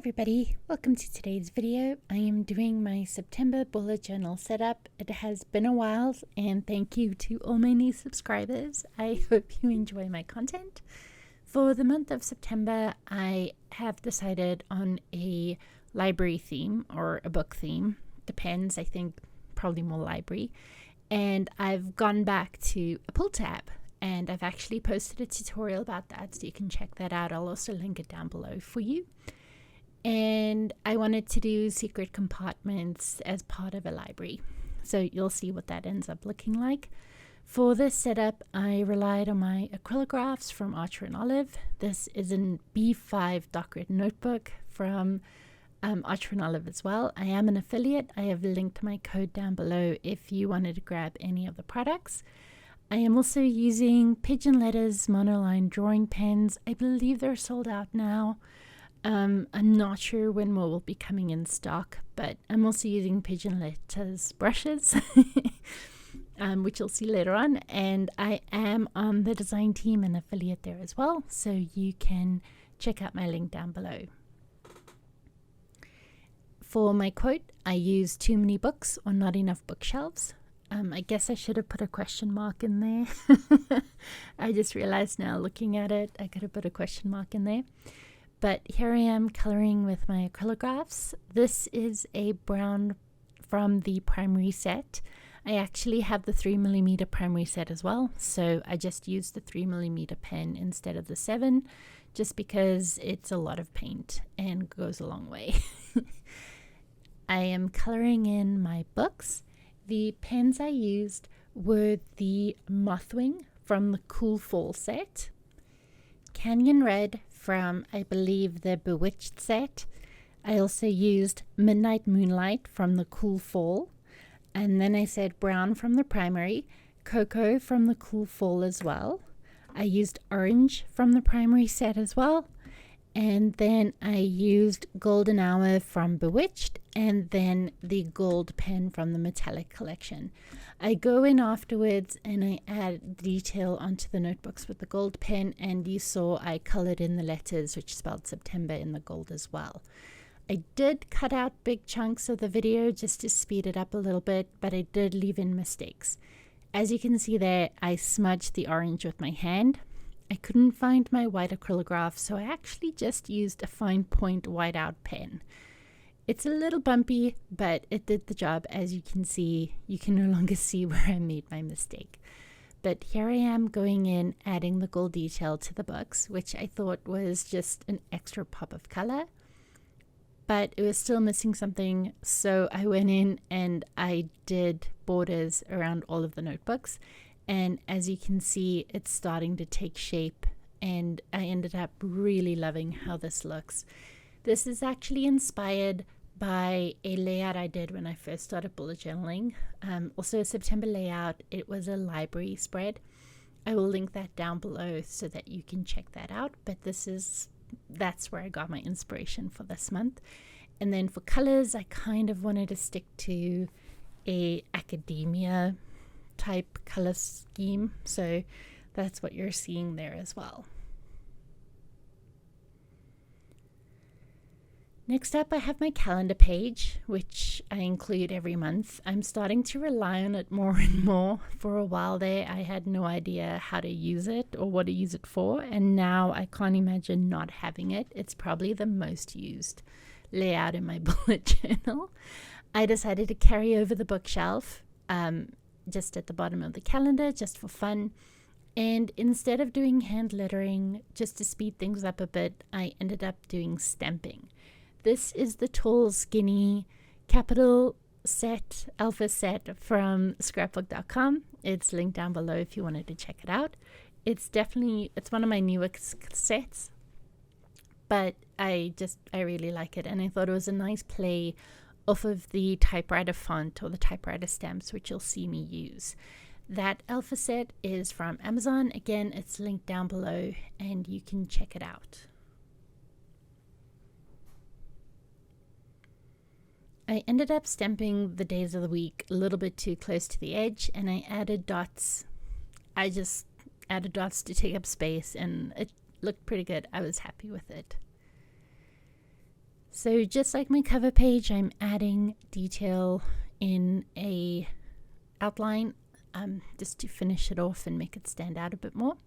everybody, welcome to today's video. I am doing my September bullet journal setup. It has been a while and thank you to all my new subscribers. I hope you enjoy my content. For the month of September, I have decided on a library theme or a book theme. Depends, I think probably more library. And I've gone back to a pull tab. And I've actually posted a tutorial about that, so you can check that out. I'll also link it down below for you. And I wanted to do secret compartments as part of a library. So you'll see what that ends up looking like. For this setup, I relied on my acrylographs from Archer & Olive. This is an B5 dock grid notebook from Archer & Olive as well. I am an affiliate. I have linked my code down below if you wanted to grab any of the products. I am also using Pigeon Letters monoline drawing pens. I believe they're sold out now. I'm not sure when more will be coming in stock, but I'm also using Pigeon Letters brushes, which you'll see later on. And I am on the design team and affiliate there as well, so you can check out my link down below. For my quote, I use too many books or not enough bookshelves. I guess I should have put a question mark in there. I just realized now looking at it, I could have put a question mark in there. But here I am coloring with my acrylographs. This is a brown from the primary set. I actually have the 3mm primary set as well. So I just used the 3mm pen instead of the 7, just because it's a lot of paint and goes a long way. I am coloring in my books. The pens I used were the Mothwing from the Cool Fall set, Canyon Red from, I believe, the Bewitched set. I also used Midnight Moonlight from the Cool Fall, and then I said brown from the primary, Cocoa from the Cool Fall as well. I used orange from the primary set as well. And then I used Golden Hour from Bewitched, and then the gold pen from the Metallic collection. I go in afterwards and I add detail onto the notebooks with the gold pen, and you saw I colored in the letters which spelled September in the gold as well. I did cut out big chunks of the video just to speed it up a little bit, but I did leave in mistakes. As you can see there, I smudged the orange with my hand. I couldn't find my white acrylograph, so I actually just used a fine point whiteout pen. It's a little bumpy, but it did the job. As you can see, you can no longer see where I made my mistake. But here I am going in, adding the gold detail to the books, which I thought was just an extra pop of color. But it was still missing something, so I went in and I did borders around all of the notebooks. And as you can see, it's starting to take shape, and I ended up really loving how this looks. This is actually inspired by a layout I did when I first started bullet journaling. Also a September layout. It was a library spread. I will link that down below so that you can check that out. But that's where I got my inspiration for this month. And then for colors, I kind of wanted to stick to a academia type color scheme, so that's what you're seeing there as well. Next up, I have my calendar page, which I include every month. I'm starting to rely on it more and more. For a while there, I had no idea how to use it or what to use it for, and now I can't imagine not having it. It's probably the most used layout in my bullet journal. I decided to carry over the bookshelf just at the bottom of the calendar, just for fun. And instead of doing hand lettering, just to speed things up a bit, I ended up doing stamping. This is the tall, skinny capital set, alpha set from scrapbook.com. It's linked down below if you wanted to check it out. It's one of my newest sets, but I really like it, and I thought it was a nice play off of the typewriter font or the typewriter stamps, which you'll see me use. That alpha set is from Amazon. Again, it's linked down below and you can check it out. I ended up stamping the days of the week a little bit too close to the edge, and I added dots. I just added dots to take up space, and it looked pretty good. I was happy with it. So just like my cover page, I'm adding detail in a outline just to finish it off and make it stand out a bit more.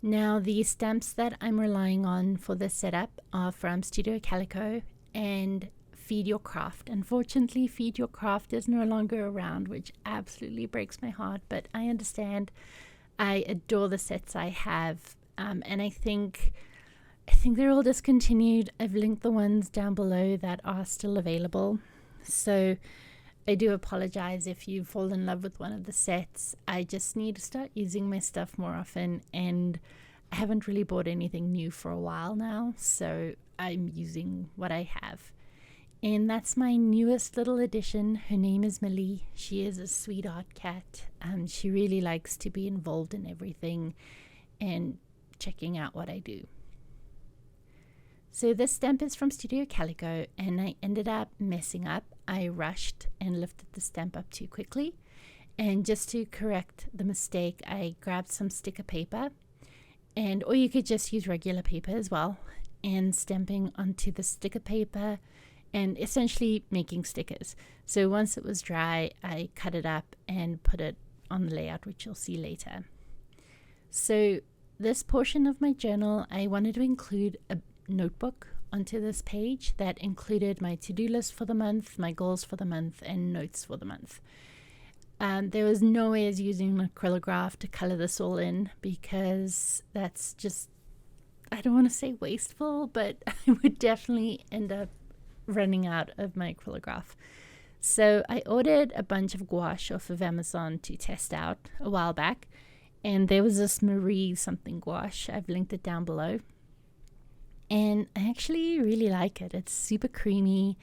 Now the stamps that I'm relying on for this setup are from Studio Calico and Feed Your Craft. Unfortunately, Feed Your Craft is no longer around, which absolutely breaks my heart, but I understand. I adore the sets I have, and I think they're all discontinued. I've linked the ones down below that are still available. So I do apologize if you fall in love with one of the sets. I just need to start using my stuff more often, and I haven't really bought anything new for a while now, so I'm using what I have. And that's my newest little addition. Her name is Millie. She is a sweetheart cat. She really likes to be involved in everything and checking out what I do. So this stamp is from Studio Calico, and I ended up messing up. I rushed and lifted the stamp up too quickly. And just to correct the mistake, I grabbed some sticker paper, or you could just use regular paper as well, and stamping onto the sticker paper and essentially making stickers. So once it was dry, I cut it up and put it on the layout, which you'll see later. So this portion of my journal, I wanted to include a notebook onto this page that included my to-do list for the month, my goals for the month, and notes for the month. There was no way of using an acrylograph to color this all in, because that's just, I don't want to say wasteful, but I would definitely end up running out of my acrylograph. So I ordered a bunch of gouache off of Amazon to test out a while back, and there was this Marie something gouache. I've linked it down below. And I actually really like it. It's super creamy.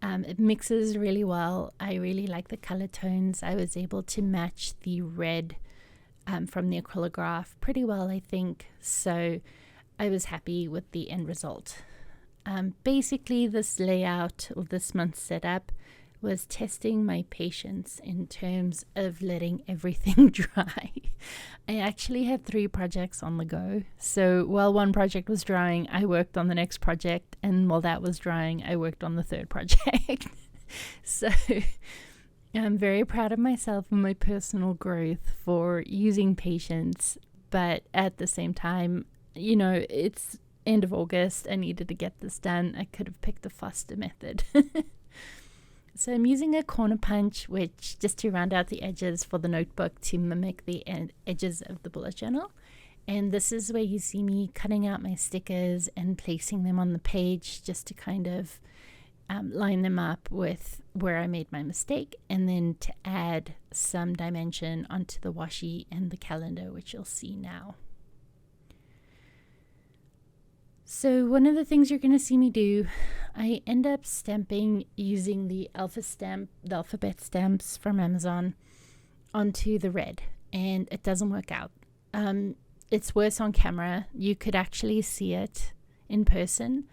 It mixes really well. I really like the color tones. I was able to match the red from the acrylograph pretty well, I think. So I was happy with the end result. Basically, this layout or this month's setup was testing my patience in terms of letting everything dry. I actually had 3 projects on the go. So while one project was drying, I worked on the next project, and while that was drying, I worked on the 3rd project. So I'm very proud of myself and my personal growth for using patience, but at the same time, you know, it's end of August. I needed to get this done. I could have picked a faster method. So I'm using a corner punch, which just to round out the edges for the notebook to mimic the edges of the bullet journal. And this is where you see me cutting out my stickers and placing them on the page just to kind of line them up with where I made my mistake, and then to add some dimension onto the washi and the calendar, which you'll see now. So one of the things you're going to see me do, I end up stamping using the alphabet stamps from Amazon onto the red, and it doesn't work out. It's worse on camera. You could actually see it in person,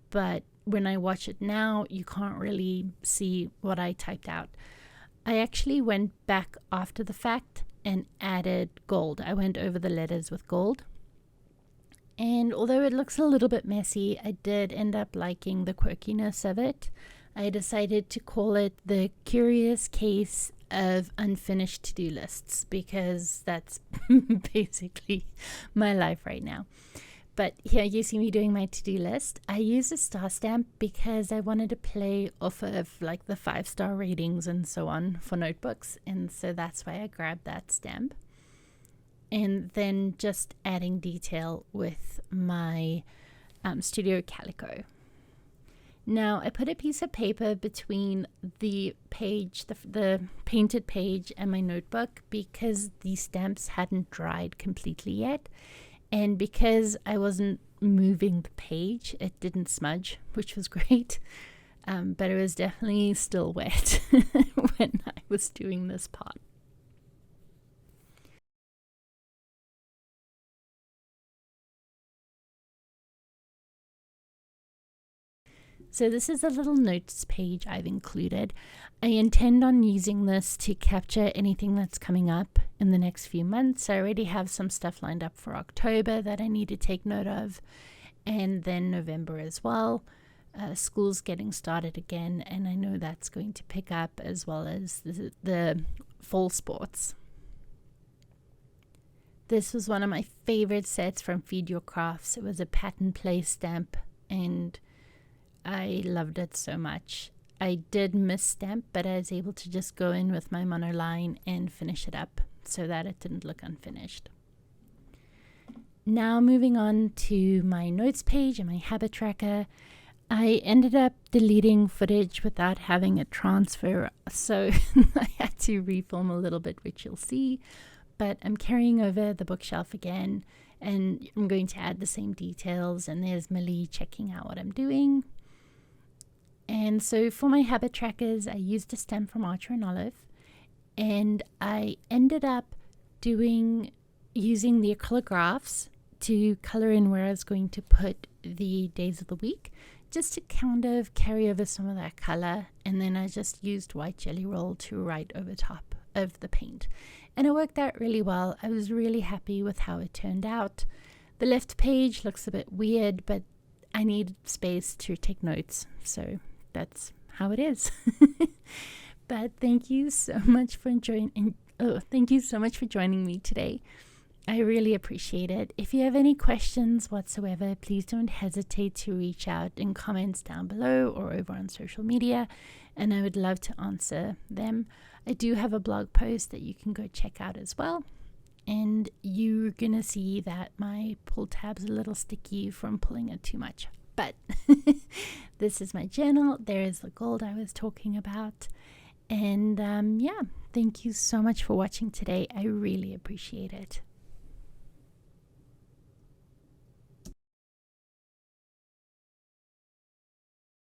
but when I watch it now, you can't really see what I typed out. I actually went back after the fact and added gold. I went over the letters with gold. And although it looks a little bit messy, I did end up liking the quirkiness of it. I decided to call it the Curious Case of Unfinished To-Do Lists, because that's basically my life right now. But here you see me doing my to-do list. I used a star stamp because I wanted to play off of like the 5-star ratings and so on for notebooks, and so that's why I grabbed that stamp. And then just adding detail with my Studio Calico. Now I put a piece of paper between the page, the painted page, and my notebook, because the stamps hadn't dried completely yet, and because I wasn't moving the page, it didn't smudge, which was great. But it was definitely still wet when I was doing this part. So this is a little notes page I've included. I intend on using this to capture anything that's coming up in the next few months. I already have some stuff lined up for October that I need to take note of, and then November as well. School's getting started again, and I know that's going to pick up, as well as the fall sports. This was one of my favorite sets from Feed Your Crafts. It was a pattern play stamp, and I loved it so much. I did miss stamp, but I was able to just go in with my monoline and finish it up so that it didn't look unfinished. Now moving on to my notes page and my habit tracker. I ended up deleting footage without having it transfer, so I had to refilm a little bit, which you'll see. But I'm carrying over the bookshelf again, and I'm going to add the same details, and there's Millie checking out what I'm doing. And so for my habit trackers, I used a stamp from Archer and Olive, and I ended up using the acrylographs to color in where I was going to put the days of the week, just to kind of carry over some of that color. And then I just used white jelly roll to write over top of the paint, and it worked out really well. I was really happy with how it turned out. The left page looks a bit weird, but I need space to take notes, so that's how it is. But thank you so much for joining me today. I really appreciate it. If you have any questions whatsoever, please don't hesitate to reach out in comments down below or over on social media, and I would love to answer them. I do have a blog post that you can go check out as well, and you're gonna see that my pull tab's a little sticky from pulling it too much, but this is my journal. There is the gold I was talking about, and yeah, thank you so much for watching today. I really appreciate it.